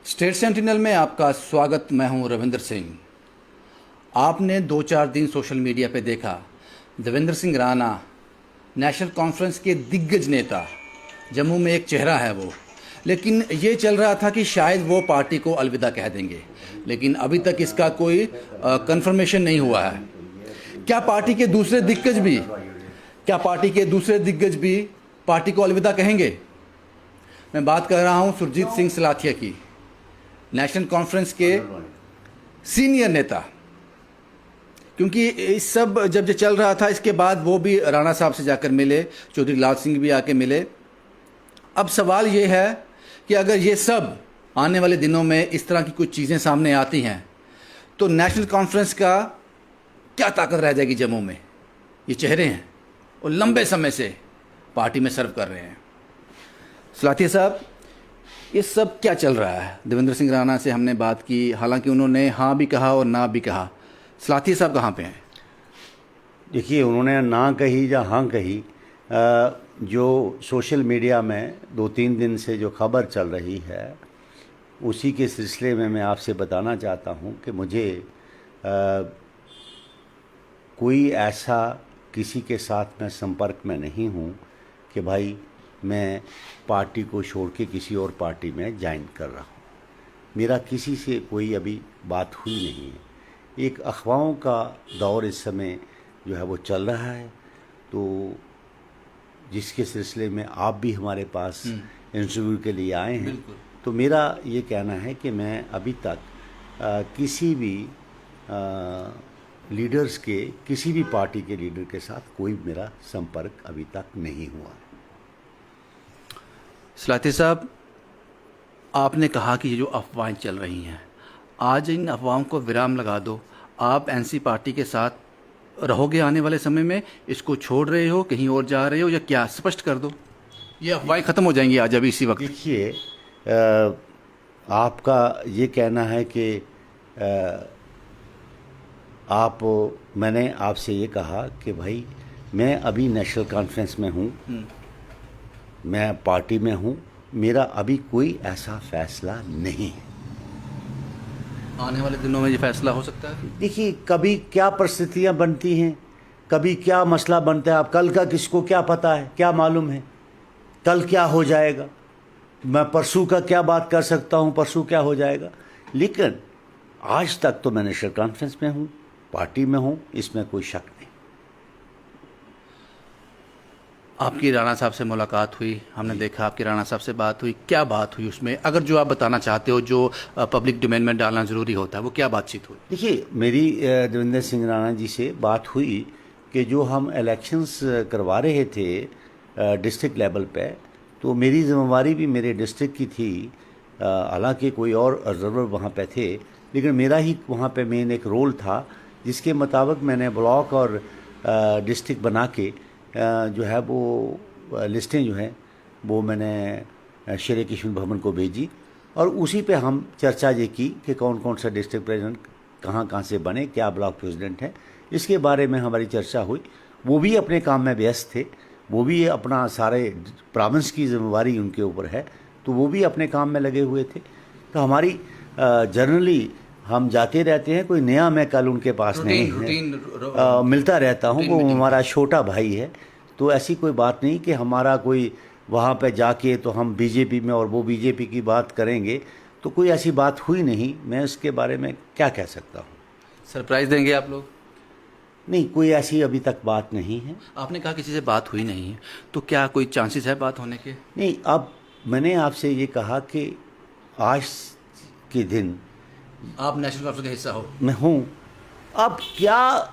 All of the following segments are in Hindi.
स्टेट सेंटिनल में आपका स्वागत। मैं हूं रविंद्र सिंह। आपने 2-4 दिन सोशल मीडिया पे देखा, देवेंद्र सिंह राणा नेशनल कॉन्फ्रेंस के दिग्गज नेता, जम्मू में एक चेहरा है वो, लेकिन ये चल रहा था कि शायद वो पार्टी को अलविदा कह देंगे, लेकिन अभी तक इसका कोई कंफर्मेशन नहीं हुआ है। क्या पार्टी के दूसरे दिग्गज भी पार्टी को अलविदा कहेंगे? मैं बात कर रहा हूं सुरजीत सिंह सलाथिया की, नेशनल कॉन्फ्रेंस के सीनियर नेता। क्योंकि इस सब जब ये चल रहा था, इसके बाद वो भी राणा साहब से जाकर मिले, चौधरी लाल सिंह भी आके मिले। अब सवाल ये है कि अगर ये सब आने वाले दिनों में इस तरह की कुछ चीज़ें सामने आती हैं तो नेशनल कॉन्फ्रेंस का क्या ताकत रह जाएगी जम्मू में? ये चेहरे हैं और लंबे समय से पार्टी में सर्व कर रहे हैं। सलाथिया साहब, ये सब क्या चल रहा है? देवेंद्र सिंह राणा से हमने बात की, हालांकि उन्होंने हाँ भी कहा और ना भी कहा। सलाथिया साहब कहाँ पे हैं? देखिए, उन्होंने ना कही या हाँ कही, जो सोशल मीडिया में 2-3 दिन से जो खबर चल रही है उसी के सिलसिले में मैं आपसे बताना चाहता हूँ कि मुझे कोई ऐसा किसी के साथ मैं संपर्क में नहीं हूँ कि भाई मैं पार्टी को छोड़ के किसी और पार्टी में ज्वाइन कर रहा हूँ। मेरा किसी से कोई अभी बात हुई नहीं है। एक अफवाहों का दौर इस समय जो है वो चल रहा है, तो जिसके सिलसिले में आप भी हमारे पास इंटरव्यू के लिए आए हैं, तो मेरा ये कहना है कि मैं अभी तक किसी भी लीडर्स के, किसी भी पार्टी के लीडर के साथ कोई मेरा संपर्क अभी तक नहीं हुआ। सलाथिया साहब, आपने कहा कि ये जो अफवाहें चल रही हैं, आज इन अफवाहों को विराम लगा दो। आप एनसी पार्टी के साथ रहोगे आने वाले समय में? इसको छोड़ रहे हो, कहीं और जा रहे हो, या क्या? स्पष्ट कर दो। ये अफवाहें ख़त्म हो जाएंगी आज अभी इसी वक्त। देखिए, आपका ये कहना है कि मैंने आपसे ये कहा कि भाई मैं अभी नेशनल कॉन्फ्रेंस में हूँ, मैं पार्टी में हूँ, मेरा अभी कोई ऐसा फैसला नहीं है। आने वाले दिनों में ये फैसला हो सकता है। देखिए, कभी क्या परिस्थितियाँ बनती हैं, कभी क्या मसला बनता है। अब कल का किसको क्या पता है, क्या मालूम है कल क्या हो जाएगा। मैं परसों का क्या बात कर सकता हूँ, परसों क्या हो जाएगा। लेकिन आज तक तो मैं नेशनल कॉन्फ्रेंस में हूँ, पार्टी में हूँ, इसमें कोई शक नहीं। आपकी राणा साहब से मुलाकात हुई, हमने देखा आपकी राणा साहब से बात हुई। क्या बात हुई उसमें, अगर जो आप बताना चाहते हो, जो पब्लिक डोमेन में डालना ज़रूरी होता है, वो क्या बातचीत हुई? देखिए, मेरी देवेंद्र सिंह राणा जी से बात हुई कि जो हम इलेक्शंस करवा रहे थे डिस्ट्रिक्ट लेवल पे, तो मेरी जिम्मेवारी भी मेरे डिस्ट्रिक्ट की थी। हालांकि कोई और ऑब्जर्वर वहाँ पे थे, लेकिन मेरा ही वहाँ पे मेन एक रोल था, जिसके मुताबिक मैंने ब्लॉक और डिस्ट्रिक्ट बना के जो है वो लिस्टें जो हैं वो मैंने शेर किशन भवन को भेजी, और उसी पे हम चर्चा ये की कि कौन कौन सा डिस्ट्रिक्ट प्रेसिडेंट कहाँ कहाँ से बने, क्या ब्लॉक प्रेसिडेंट है, इसके बारे में हमारी चर्चा हुई। वो भी अपने काम में व्यस्त थे, वो भी अपना सारे प्रोविंस की जिम्मेवारी उनके ऊपर है, तो वो भी अपने काम में लगे हुए थे। तो हमारी जनरली हम जाते रहते हैं, कोई नया मैं कल उनके पास नहीं है, मिलता रहता हूँ। वो हमारा छोटा भाई है, तो ऐसी कोई बात नहीं कि हमारा कोई वहाँ पे जाके तो हम बीजेपी में और वो बीजेपी की बात करेंगे, तो कोई ऐसी बात हुई नहीं। मैं इसके बारे में क्या कह सकता हूँ। सरप्राइज देंगे आप लोग? नहीं, कोई ऐसी अभी तक बात नहीं है। आपने कहा किसी से बात हुई नहीं है, तो क्या कोई चांसेस है बात होने के? नहीं, अब मैंने आपसे ये कहा कि आज के दिन आप नेशनल कॉन्फ्रेंस का हिस्सा हो। मैं हूँ। अब क्या,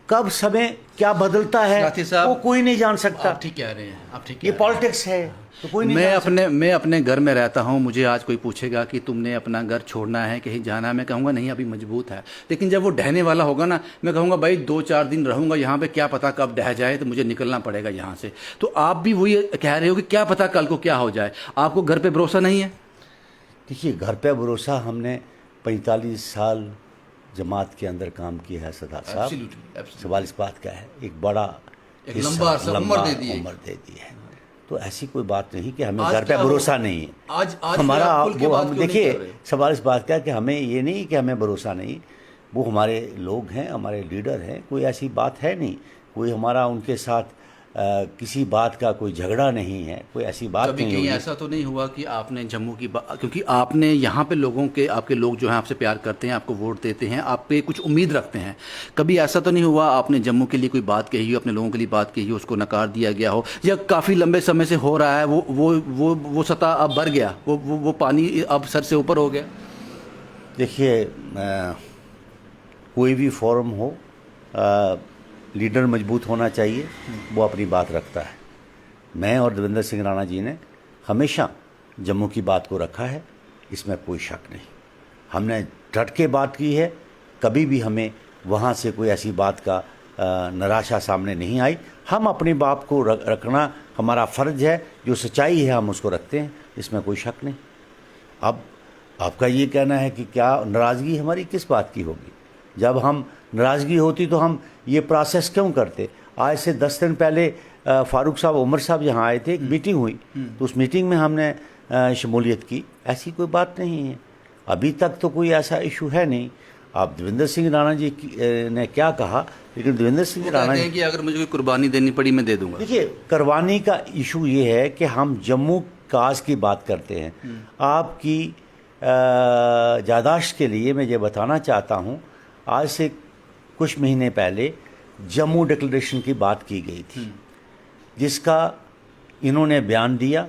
कब समय क्या बदलता है वो कोई नहीं जान सकता। आप ठीक कह रहे हैं, आप ठीक। ये पॉलिटिक्स है, तो कोई नहीं जान सकता। मैं अपने घर में रहता हूँ, मुझे आज कोई पूछेगा कि तुमने अपना घर छोड़ना है, कहीं जाना है, मैं कहूँगा नहीं अभी मजबूत है। लेकिन जब वो ढहने वाला होगा ना, मैं कहूँगा भाई 2-4 दिन रहूँगा यहाँ पे, क्या पता कब ढह जाए, तो मुझे निकलना पड़ेगा यहाँ से। तो आप भी वही कह रहे हो कि क्या पता कल को क्या हो जाए। आपको घर पर भरोसा नहीं है? देखिए, घर पर भरोसा, हमने 45 साल जमात के अंदर काम किया है सरदार साहब। सवाल इस बात का है, एक बड़ा लंबा उम्र दे दी है। तो ऐसी कोई बात नहीं कि हमें आज घर पे क्या हो- भरोसा नहीं है। आज हमारा फिर आप खुल के वो बात हम क्यों नहीं देखिए, कर रहे? सवाल इस बात का है कि हमें ये नहीं कि हमें भरोसा नहीं, वो हमारे लोग हैं, हमारे लीडर हैं, कोई ऐसी बात है नहीं, कोई हमारा उनके साथ किसी बात का कोई झगड़ा नहीं है, कोई ऐसी बात कभी नहीं कहीं हुई। ऐसा तो नहीं हुआ कि आपने जम्मू की क्योंकि आपने यहाँ पे लोगों के, आपके लोग जो हैं आपसे प्यार करते हैं, आपको वोट देते हैं, आप पे कुछ उम्मीद रखते हैं, कभी ऐसा तो नहीं हुआ आपने जम्मू के लिए कोई बात कही हो, अपने लोगों के लिए बात कही हो, उसको नकार दिया गया हो, या काफ़ी लंबे समय से हो रहा है, वो सतह अब बढ़ गया, वो पानी अब सर से ऊपर हो गया? देखिए, कोई भी फोरम हो, लीडर मजबूत होना चाहिए, वो अपनी बात रखता है। मैं और देवेंद्र सिंह राणा जी ने हमेशा जम्मू की बात को रखा है, इसमें कोई शक नहीं। हमने डट के बात की है, कभी भी हमें वहाँ से कोई ऐसी बात का निराशा सामने नहीं आई। हम अपनी बात को रखना हमारा फ़र्ज है, जो सच्चाई है हम उसको रखते हैं, इसमें कोई शक नहीं। अब आपका ये कहना है कि क्या नाराज़गी हमारी किस बात की होगी? जब हम नाराज़गी होती तो हम ये प्रोसेस क्यों करते? आज से 10 दिन पहले फारूक साहब, उमर साहब यहाँ आए थे, एक मीटिंग हुई, तो उस मीटिंग में हमने शमूलियत की। ऐसी कोई बात नहीं है, अभी तक तो कोई ऐसा इशू है नहीं। आप देवेंद्र सिंह राणा जी ने क्या कहा, लेकिन देवेंद्र सिंह राणा कहते हैं कि अगर मुझे कोई कुर्बानी देनी पड़ी मैं दे दूंगा। देखिए, कुर्बानी का इशू ये है कि हम जम्मू काज की बात करते हैं। आपकी याददाश्त के लिए मैं ये बताना चाहता हूँ, आज से कुछ महीने पहले जम्मू डिक्लेरेशन की बात की गई थी, जिसका इन्होंने बयान दिया,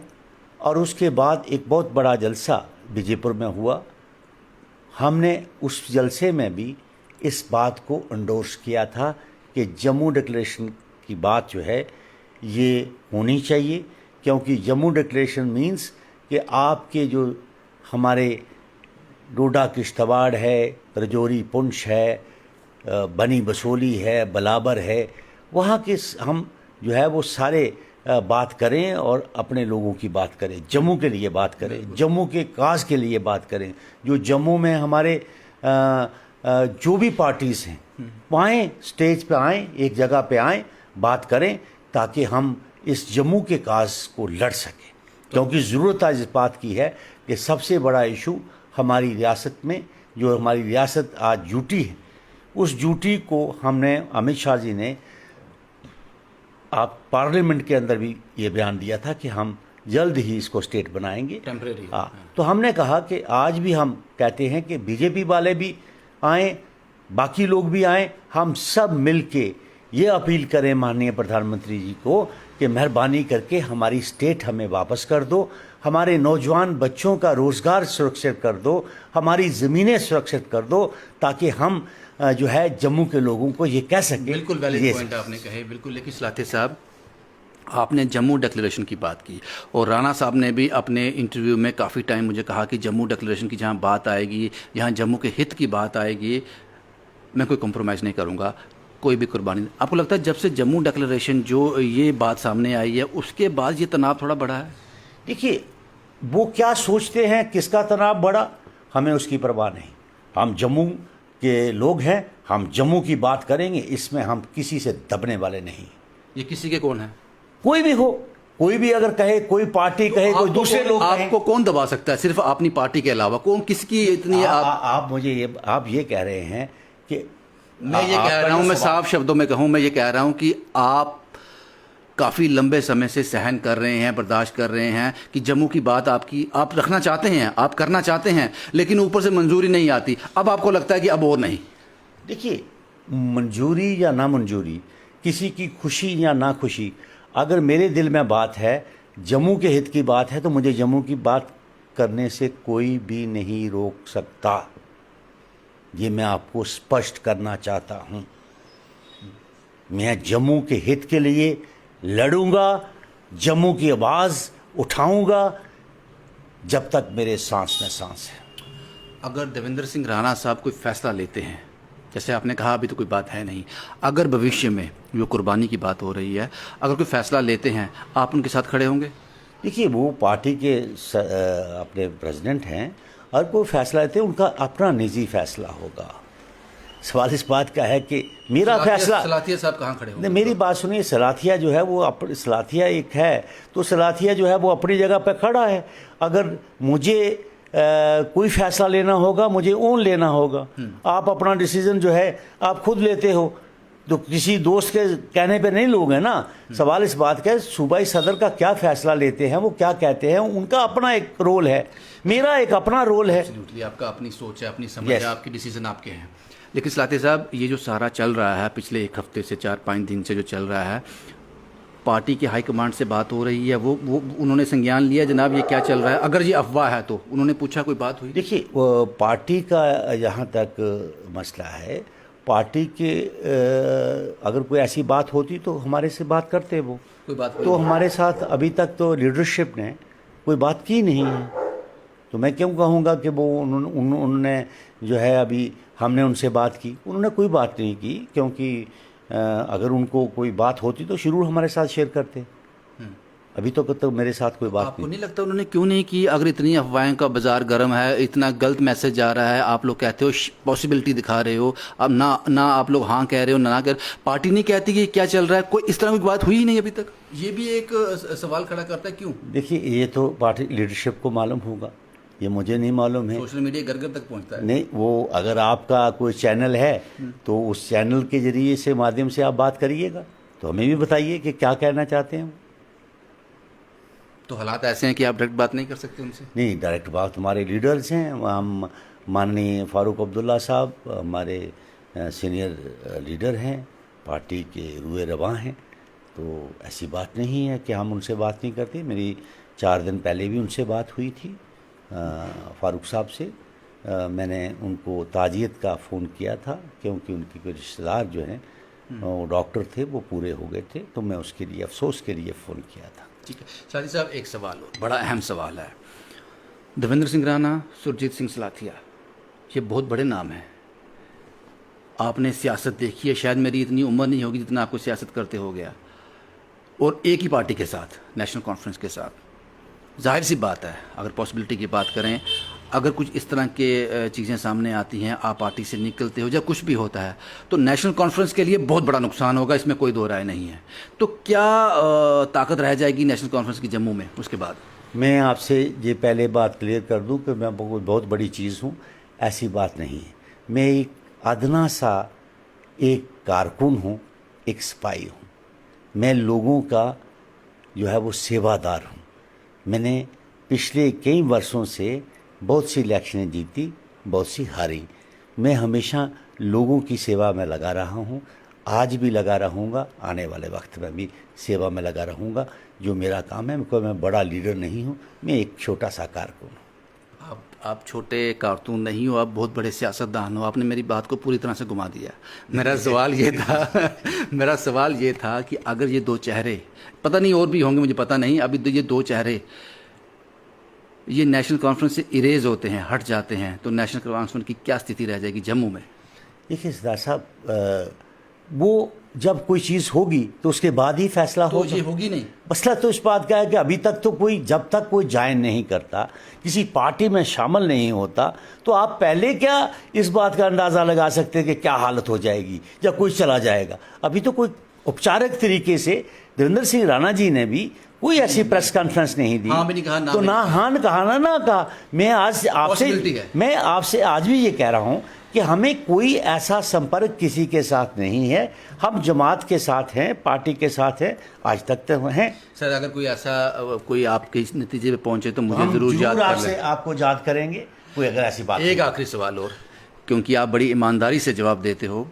और उसके बाद एक बहुत बड़ा जलसा विजयपुर में हुआ। हमने उस जलसे में भी इस बात को एंडोर्स किया था कि जम्मू डिक्लेरेशन की बात जो है ये होनी चाहिए, क्योंकि जम्मू डिक्लेरेशन मींस कि आपके जो हमारे डोडा किश्तवाड़ है, रजौरी पुंछ है, बनी बसोली है, बलाबर है, वहाँ के हम जो है वो सारे बात करें और अपने लोगों की बात करें, जम्मू के लिए बात करें, जम्मू के काज के लिए बात करें। जो जम्मू में हमारे जो भी पार्टीज़ हैं वो आएँ, स्टेज पे आएँ, एक जगह पे आएँ, बात करें, ताकि हम इस जम्मू के काज को लड़ सकें। क्योंकि ज़रूरत आज इस बात की है कि सबसे बड़ा इशू हमारी रियासत में, जो हमारी रियासत आज ड्यूटी है, उस ड्यूटी को हमने, अमित शाह जी ने आप पार्लियामेंट के अंदर भी ये बयान दिया था कि हम जल्द ही इसको स्टेट बनाएंगे, टेम्परेरी। तो हमने कहा कि आज भी हम कहते हैं कि बीजेपी वाले भी आएँ, बाकी लोग भी आएँ, हम सब मिल के ये अपील करें माननीय प्रधानमंत्री जी को कि मेहरबानी करके हमारी स्टेट हमें वापस कर दो, हमारे नौजवान बच्चों का रोज़गार सुरक्षित कर दो, हमारी ज़मीनें सुरक्षित कर दो, ताकि हम जो है जम्मू के लोगों को ये कह सकें। बिल्कुल वैलिड पॉइंट आपने कहे, बिल्कुल। लेकिन सलाथिया साहब, आपने जम्मू डिक्लेरेशन की बात की, और राणा साहब ने भी अपने इंटरव्यू में काफ़ी टाइम मुझे कहा कि जम्मू डिक्लेरेशन की जहाँ बात आएगी, जहाँ जम्मू के हित की बात आएगी, मैं कोई कॉम्प्रोमाइज़ नहीं करूँगा, कोई भी कुर्बानी। आपको लगता है जब से जम्मू डिक्लेरेशन जो ये बात सामने आई है, उसके बाद ये तनाव थोड़ा बढ़ा है? देखिए, वो क्या सोचते हैं, किसका तनाव बढ़ा, हमें उसकी परवाह नहीं। हम जम्मू के लोग हैं, हम जम्मू की बात करेंगे, इसमें हम किसी से दबने वाले नहीं। ये किसी के कौन है? कोई भी हो, कोई भी अगर कहे, कोई पार्टी कहे, कोई दूसरे लोग कहें। आपको कौन दबा सकता है सिर्फ अपनी पार्टी के अलावा? कौन, किसकी इतनी आप मुझे ये, आप ये कह रहे हैं कि मैं ये कह रहा हूं, मैं साफ शब्दों में कहूं, मैं ये कह रहा हूं कि आप काफ़ी लंबे समय से सहन कर रहे हैं, बर्दाश्त कर रहे हैं कि जम्मू की बात आपकी, आप रखना चाहते हैं, आप करना चाहते हैं, लेकिन ऊपर से मंजूरी नहीं आती। अब आपको लगता है कि अब और नहीं। देखिए, मंजूरी या ना मंजूरी, किसी की खुशी या ना खुशी, अगर मेरे दिल में बात है, जम्मू के हित की बात है, तो मुझे जम्मू की बात करने से कोई भी नहीं रोक सकता। ये मैं आपको स्पष्ट करना चाहता हूँ। मैं जम्मू के हित के लिए लड़ूंगा, जम्मू की आवाज़ उठाऊंगा, जब तक मेरे सांस में सांस है। अगर देवेंद्र सिंह राणा साहब कोई फैसला लेते हैं, जैसे आपने कहा अभी तो कोई बात है नहीं, अगर भविष्य में जो कुर्बानी की बात हो रही है, अगर कोई फैसला लेते हैं, आप उनके साथ खड़े होंगे? देखिए, वो पार्टी के अपने प्रेसिडेंट हैं, और कोई फैसला लेते हैं, उनका अपना निजी फैसला होगा। सवाल इस बात का है कि मेरा फैसला, सलाथिया साहब कहाँ खड़े हो? नहीं मेरी बात सुनिए, सलाथिया जो है वो सलाथिया एक है, तो सलाथिया जो है वो अपनी जगह पर खड़ा है। अगर मुझे कोई फैसला लेना होगा, मुझे ओन लेना होगा। आप अपना डिसीजन जो है आप खुद लेते हो, तो किसी दोस्त के कहने पे नहीं लोगे ना। सवाल इस बात का है सूबाई सदर का क्या फैसला लेते हैं, वो क्या कहते हैं, उनका अपना एक रोल है, मेरा एक अपना रोल है। Absolutely, आपका अपनी सोच है, अपनी समझ है, आपके डिसीजन आपके हैं। लेकिन सलाथिया साहब, ये जो सारा चल रहा है पिछले एक हफ्ते से 4-5 दिन से जो चल रहा है, पार्टी के हाईकमांड से बात हो रही है, वो उन्होंने संज्ञान लिया जनाब ये क्या चल रहा है? अगर ये अफवाह है तो उन्होंने पूछा, कोई बात हुई? देखिए पार्टी का जहाँ तक मसला है, पार्टी के अगर कोई ऐसी बात होती तो हमारे से बात करते वो, कोई बात तो हमारे साथ अभी तक तो लीडरशिप ने कोई बात की नहीं है। तो मैं क्यों कहूँगा कि वो उन्होंने जो है अभी हमने उनसे बात की, उन्होंने कोई बात नहीं की, क्योंकि अगर उनको कोई बात होती तो जरूर हमारे साथ शेयर करते। अभी तो मेरे साथ कोई बात आपको नहीं लगता उन्होंने क्यों नहीं की? अगर इतनी अफवाहें का बाजार गर्म है, इतना गलत मैसेज जा रहा है, आप लोग कहते हो पॉसिबिलिटी दिखा रहे हो, अब ना आप लोग हाँ कह रहे हो ना कर, पार्टी नहीं कहती कि क्या चल रहा है, कोई इस तरह की बात हुई ही नहीं अभी तक। ये भी एक सवाल खड़ा करता है, क्यों? देखिए ये तो पार्टी लीडरशिप को मालूम होगा, ये मुझे नहीं मालूम है। सोशल मीडिया घर घर तक पहुंचता है। नहीं, वो अगर आपका कोई चैनल है तो उस चैनल के जरिए से माध्यम से आप बात करिएगा, तो हमें भी बताइए कि क्या कहना चाहते हैं। तो हालात ऐसे हैं कि आप डायरेक्ट बात नहीं कर सकते उनसे? नहीं, डायरेक्ट बात हमारे लीडर्स हैं, हम माननीय फारूक अब्दुल्ला साहब हमारे सीनियर लीडर हैं, पार्टी के रूए रवां हैं, तो ऐसी बात नहीं है कि हम उनसे बात नहीं करते। मेरी 4 दिन पहले भी उनसे बात हुई थी फारूक साहब से। मैंने उनको ताज़ियत का फ़ोन किया था, क्योंकि उनके कोई रिश्तेदार जो हैं वो डॉक्टर थे, वो पूरे हो गए थे, तो मैं उसके लिए अफसोस के लिए फ़ोन किया था। ठीक है साथी साहब, एक सवाल हो, बड़ा अहम सवाल है। देवेंद्र सिंह राणा, सुरजीत सिंह सलाथिया, ये बहुत बड़े नाम हैं। आपने सियासत देखी है, शायद मेरी इतनी उम्र नहीं होगी जितना आपको सियासत करते हो गया, और एक ही पार्टी के साथ, नेशनल कॉन्फ्रेंस के साथ। जाहिर सी बात है, अगर पॉसिबिलिटी की बात करें, अगर कुछ इस तरह के चीज़ें सामने आती हैं, आप पार्टी से निकलते हो या कुछ भी होता है, तो नेशनल कॉन्फ्रेंस के लिए बहुत बड़ा नुकसान होगा, इसमें कोई दो राय नहीं है। तो क्या ताकत रह जाएगी नेशनल कॉन्फ्रेंस की जम्मू में उसके बाद? मैं आपसे ये पहले बात क्लियर कर दूं कि मैं बहुत बड़ी चीज़ हूं, ऐसी बात नहीं है। मैं एक अदना सा एक कारकुन हूं, एक सिपाही हूं। मैं लोगों का जो है वो सेवादार हूं। मैंने पिछले कई वर्षों से बहुत सी इलेक्शनें जीती, बहुत सी हारी। मैं हमेशा लोगों की सेवा में लगा रहा हूँ, आज भी लगा रहूँगा, आने वाले वक्त में भी सेवा में लगा रहूँगा। जो मेरा काम है, मैं बड़ा लीडर नहीं हूँ, मैं एक छोटा सा कारकुन हूँ। आप छोटे कारतून नहीं हो, आप बहुत बड़े सियासतदान हो। आपने मेरी बात को पूरी तरह से घुमा दिया। मेरा सवाल ये था कि अगर ये दो चेहरे, पता नहीं और भी होंगे, मुझे पता नहीं, अभी ये दो चेहरे ये नेशनल कॉन्फ्रेंस से इरेज होते हैं, हट जाते हैं, तो नेशनल कॉन्फ्रेंस की क्या स्थिति रह जाएगी जम्मू में? देखिए सरदार साहब, वो जब कोई चीज़ होगी तो उसके बाद ही फैसला तो होगा। ये होगी नहीं। मसला तो इस बात का है कि अभी तक तो कोई, जब तक कोई ज्वाइन नहीं करता, किसी पार्टी में शामिल नहीं होता, तो आप पहले क्या इस बात का अंदाज़ा लगा सकते हैं कि क्या हालत हो जाएगी जब कोई चला जाएगा। अभी तो कोई औपचारिक तरीके से देवेंद्र सिंह राणा जी ने भी कोई ऐसी प्रेस कॉन्फ्रेंस नहीं दी। हाँ भी नहीं कहा, ना तो ना हाँ कहा ना कहा। मैं आपसे आज भी ये कह रहा हूँ कि हमें कोई ऐसा संपर्क किसी के साथ नहीं है। हम जमात के साथ हैं, पार्टी के साथ हैं, आज तक तो हैं। सर, अगर कोई ऐसा कोई आपके इस नतीजे पे पहुंचे तो मुझे जरूर याद कर आपसे आपको याद करेंगे, कोई अगर ऐसी बात। एक आखिरी सवाल और, क्योंकि आप बड़ी ईमानदारी से जवाब देते हो।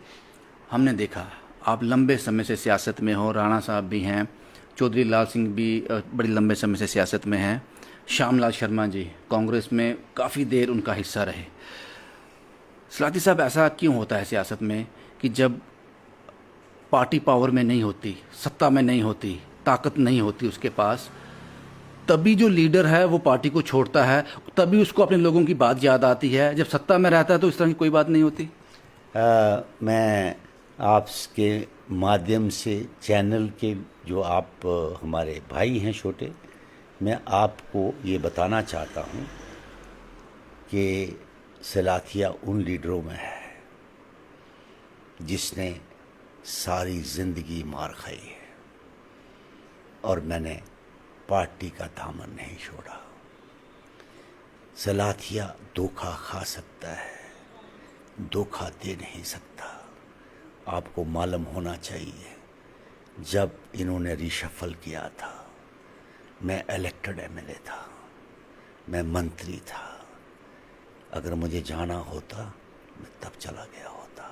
हमने देखा आप लंबे समय से सियासत में हो, राणा साहब भी हैं, चौधरी लाल सिंह भी बड़ी लंबे समय से सियासत में हैं, श्यामलाल शर्मा जी कांग्रेस में काफ़ी देर उनका हिस्सा रहे। सलाथी साहब, ऐसा क्यों होता है सियासत में कि जब पार्टी पावर में नहीं होती, सत्ता में नहीं होती, ताकत नहीं होती उसके पास, तभी जो लीडर है वो पार्टी को छोड़ता है, तभी उसको अपने लोगों की बात याद आती है। जब सत्ता में रहता है तो इस तरह की कोई बात नहीं होती। मैं आपके माध्यम से, चैनल के जो आप हमारे भाई हैं छोटे, मैं आपको ये बताना चाहता हूँ कि सलाथिया उन लीडरों में है जिसने सारी ज़िंदगी मार खाई है, और मैंने पार्टी का दामन नहीं छोड़ा। सलाथिया धोखा खा सकता है, धोखा दे नहीं सकता। आपको मालूम होना चाहिए, जब इन्होंने रिशफल किया था, मैं इलेक्टेड एमएलए था, मैं मंत्री था। अगर मुझे जाना होता मैं तब चला गया होता।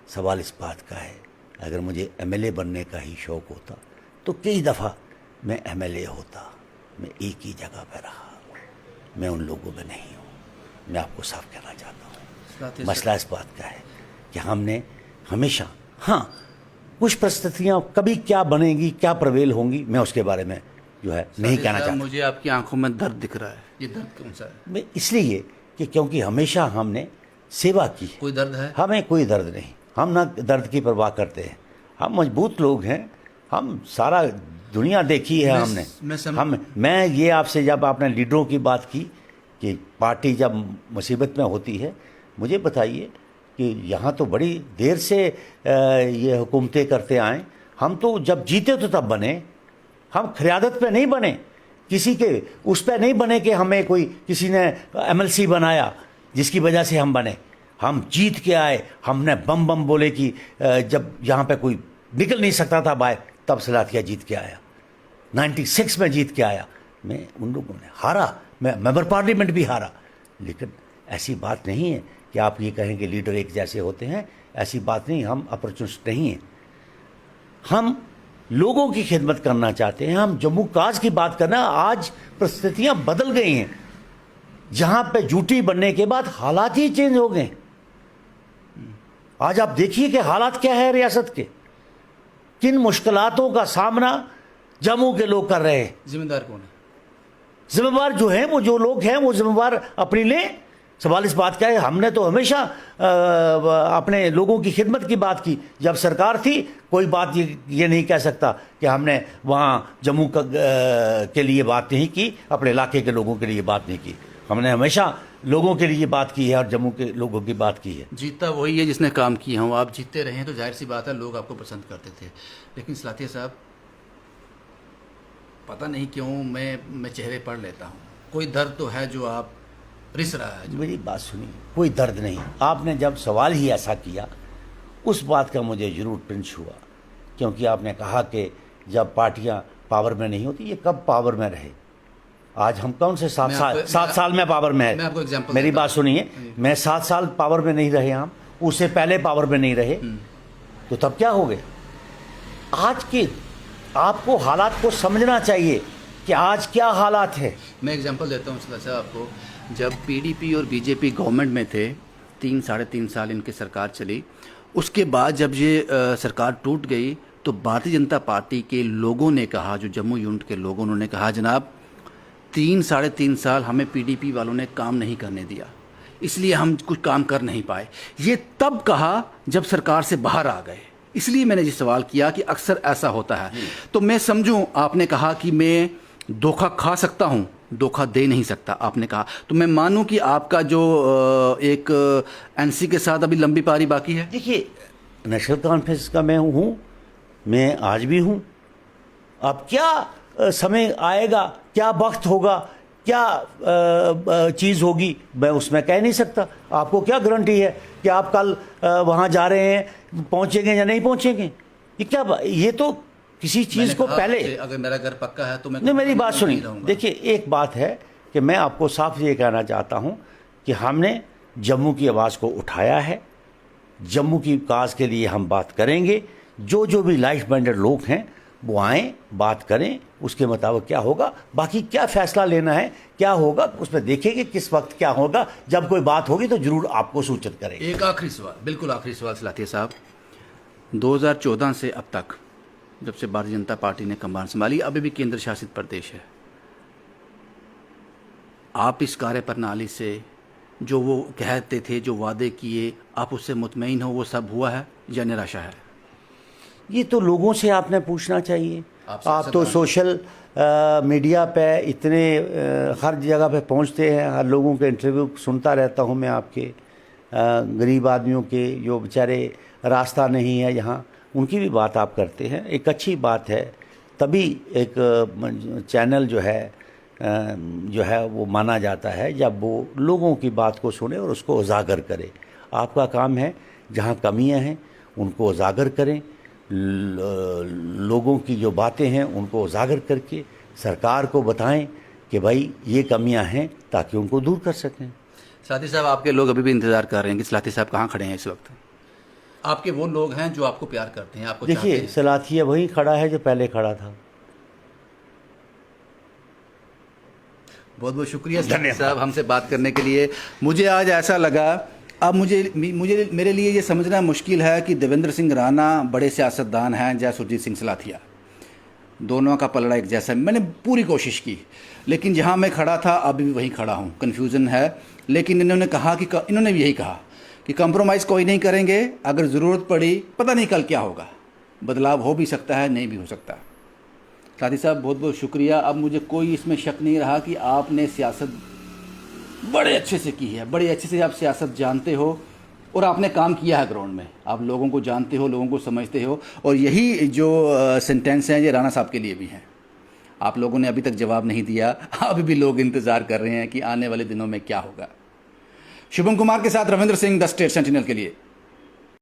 सवाल इस बात का है, अगर मुझे एमएलए बनने का ही शौक़ होता तो कई दफ़ा मैं एमएलए होता। मैं एक ही जगह पर रहा, मैं उन लोगों में नहीं हूँ। मैं आपको साफ कहना चाहता हूँ, मसला इस बात का है कि हमने हमेशा, हाँ, कुछ परिस्थितियाँ कभी क्या बनेगी, क्या प्रवेल होंगी, मैं उसके बारे में जो है नहीं कहना चाहता। मुझे आपकी आंखों में दर्द दिख रहा है, ये दर्द कौन सा है? मैं इसलिए कि क्योंकि हमेशा हमने सेवा की। कोई दर्द है? हमें कोई दर्द नहीं, हम ना दर्द की परवाह करते हैं। हम मजबूत लोग हैं, हम सारा दुनिया देखी है हमने। मैं ये आपसे, जब आपने लीडरों की बात की कि पार्टी जब मुसीबत में होती है, मुझे बताइए कि यहाँ तो बड़ी देर से ये हुकूमतें करते आए। हम तो जब जीते तो तब बने, हम क़यादत पे नहीं बने, किसी के उस पे नहीं बने कि हमें कोई किसी ने एमएलसी बनाया जिसकी वजह से हम बने। हम जीत के आए, हमने बम बम बोले कि जब यहाँ पे कोई निकल नहीं सकता था बाहर, तब सलाथिया जीत के आया। 96 में जीत के आया। मैं उन लोगों ने हारा, मैं मेंबर पार्लियामेंट भी हारा। लेकिन ऐसी बात नहीं है कि आप ये कहें कि लीडर एक जैसे होते हैं, ऐसी बात नहीं। हम अपॉर्चुनिस्ट नहीं हैं, हम लोगों की खिदमत करना चाहते हैं। हम जम्मू काज की बात करना, आज परिस्थितियां बदल गई हैं। जहां पे ड्यूटी बनने के बाद हालात ही चेंज हो गए। आज आप देखिए कि हालात क्या है रियासत के, किन मुश्किलातों का सामना जम्मू के लोग कर रहे हैं। जिम्मेदार कौन है? जिम्मेवार जो है, वो जो लोग हैं, वो जिम्मेवार अपनी लें। सवाल इस बात का है, हमने तो हमेशा अपने लोगों की खिदमत की बात की। जब सरकार थी, कोई बात ये नहीं कह सकता कि हमने वहाँ जम्मू के लिए बात नहीं की, अपने इलाके के लोगों के लिए बात नहीं की। हमने हमेशा लोगों के लिए बात की है और जम्मू के लोगों की बात की है। जीता वही है जिसने काम किया हो। आप जीतते रहे हैं तो जाहिर सी बात है लोग आपको पसंद करते थे। लेकिन सलाथिया साहब, पता नहीं क्यों मैं चेहरे पढ़ लेता हूँ, कोई दर्द तो है जो आप रिस रहा है। मेरी बात सुनिए, कोई दर्द नहीं। आपने जब सवाल ही ऐसा किया, उस बात का मुझे ज़रूर पिंच हुआ, क्योंकि आपने कहा कि जब पार्टियां पावर में नहीं होती, ये कब पावर में रहे? आज हम कौन से 7 साल में पावर में है? मेरी बात सुनिए, मैं 7 साल पावर में नहीं रहे, हम उससे पहले पावर में नहीं रहे, तो तब क्या हो गया? आज के आपको हालात को समझना चाहिए कि आज क्या हालात है। मैं एग्जांपल देता हूँ सलाथिया साहब आपको। जब पीडीपी और बीजेपी गवर्नमेंट में थे, 3-3.5 साल इनकी सरकार चली, उसके बाद जब ये सरकार टूट गई तो भारतीय जनता पार्टी के लोगों ने कहा, जो जम्मू यूनिट के लोगों, उन्होंने कहा जनाब 3-3.5 साल हमें पीडीपी वालों ने काम नहीं करने दिया, इसलिए हम कुछ काम कर नहीं पाए। ये तब कहा जब सरकार से बाहर आ गए। इसलिए मैंने ये सवाल किया कि अक्सर ऐसा होता है। तो मैं समझूं, आपने कहा कि मैं धोखा खा सकता हूँ, धोखा दे नहीं सकता, आपने कहा, तो मैं मानूं कि आपका जो एक एनसी के साथ अभी लंबी पारी बाकी है। देखिए, नेशनल कॉन्फ्रेंस का मैं हूँ, मैं आज भी हूँ। अब क्या समय आएगा, क्या वक्त होगा, क्या चीज़ होगी, मैं उसमें कह नहीं सकता। आपको क्या गारंटी है कि आप कल वहाँ जा रहे हैं, पहुँचेंगे या नहीं पहुँचेंगे? ये क्या, ये तो किसी चीज़ को पहले, अगर मेरा घर पक्का है तो मैं नहीं, मेरी बात सुनिए। देखिए, एक बात है कि मैं आपको साफ ये कहना चाहता हूँ कि हमने जम्मू की आवाज़ को उठाया है। जम्मू की काज के लिए हम बात करेंगे। जो भी लाइफ माइंडेड लोग हैं वो आएँ, बात करें, उसके मुताबिक क्या होगा। बाकी क्या फ़ैसला लेना है, क्या होगा, उसमें देखेंगे किस वक्त क्या होगा। जब कोई बात होगी तो ज़रूर आपको सूचित करेंगे। एक आखिरी सवाल, बिल्कुल आखिरी सवाल सलाथिया साहब, 2014 से अब तक, जब से भारतीय जनता पार्टी ने कमान संभाली, अभी भी केंद्र शासित प्रदेश है, आप इस कार्य प्रणाली से जो वो कहते थे, जो वादे किए, आप उससे मुतमईन हो, वो सब हुआ है या निराशा है? ये तो लोगों से आपने पूछना चाहिए। आप तो सोशल मीडिया पे इतने हर जगह पे पहुंचते हैं, हर लोगों के इंटरव्यू सुनता रहता हूं मैं आपके। गरीब आदमियों के जो बेचारे रास्ता नहीं है यहाँ, उनकी भी बात आप करते हैं। एक अच्छी बात है, तभी एक चैनल जो है वो माना जाता है जब वो लोगों की बात को सुने और उसको उजागर करे। आपका काम है जहाँ कमियां हैं उनको उजागर करें, लोगों की जो बातें हैं उनको उजागर करके सरकार को बताएं कि भाई ये कमियां हैं, ताकि उनको दूर कर सकें। सलाथी साहब, आपके लोग अभी भी इंतजार कर रहे हैं कि सलाथी साहब कहाँ खड़े हैं इस वक्त। आपके वो लोग हैं जो आपको प्यार करते हैं, आपको चाहते देखिए, हैं। सलाथिया वही खड़ा है जो पहले खड़ा था। बहुत बहुत शुक्रिया सलाथी साहब हमसे बात करने के लिए। मुझे आज ऐसा लगा, अब मुझे मेरे लिए ये समझना मुश्किल है कि देवेंद्र सिंह राणा बड़े सियासतदान हैं या सुरजीत सिंह सलाथिया, दोनों का पलड़ा एक जैसा। मैंने पूरी कोशिश की, लेकिन जहाँ मैं खड़ा था अभी भी वहीं खड़ा हूँ। कन्फ्यूज़न है, लेकिन इन्होंने कहा कि इन्होंने भी यही कहा कि कंप्रोमाइज़ कोई नहीं करेंगे, अगर ज़रूरत पड़ी, पता नहीं कल क्या होगा, बदलाव हो भी सकता है, नहीं भी हो सकता। साथी साहब, बहुत बहुत शुक्रिया। अब मुझे कोई इसमें शक नहीं रहा कि आपने सियासत बड़े अच्छे से की है, बड़े अच्छे से आप सियासत जानते हो और आपने काम किया है ग्राउंड में। आप लोगों को जानते हो, लोगों को समझते हो, और यही जो सेंटेंस हैं ये राणा साहब के लिए भी हैं। आप लोगों ने अभी तक जवाब नहीं दिया, अभी भी लोग इंतज़ार कर रहे हैं कि आने वाले दिनों में क्या होगा। शुभम कुमार के साथ Ravindra Singh, the state sentinel के लिए।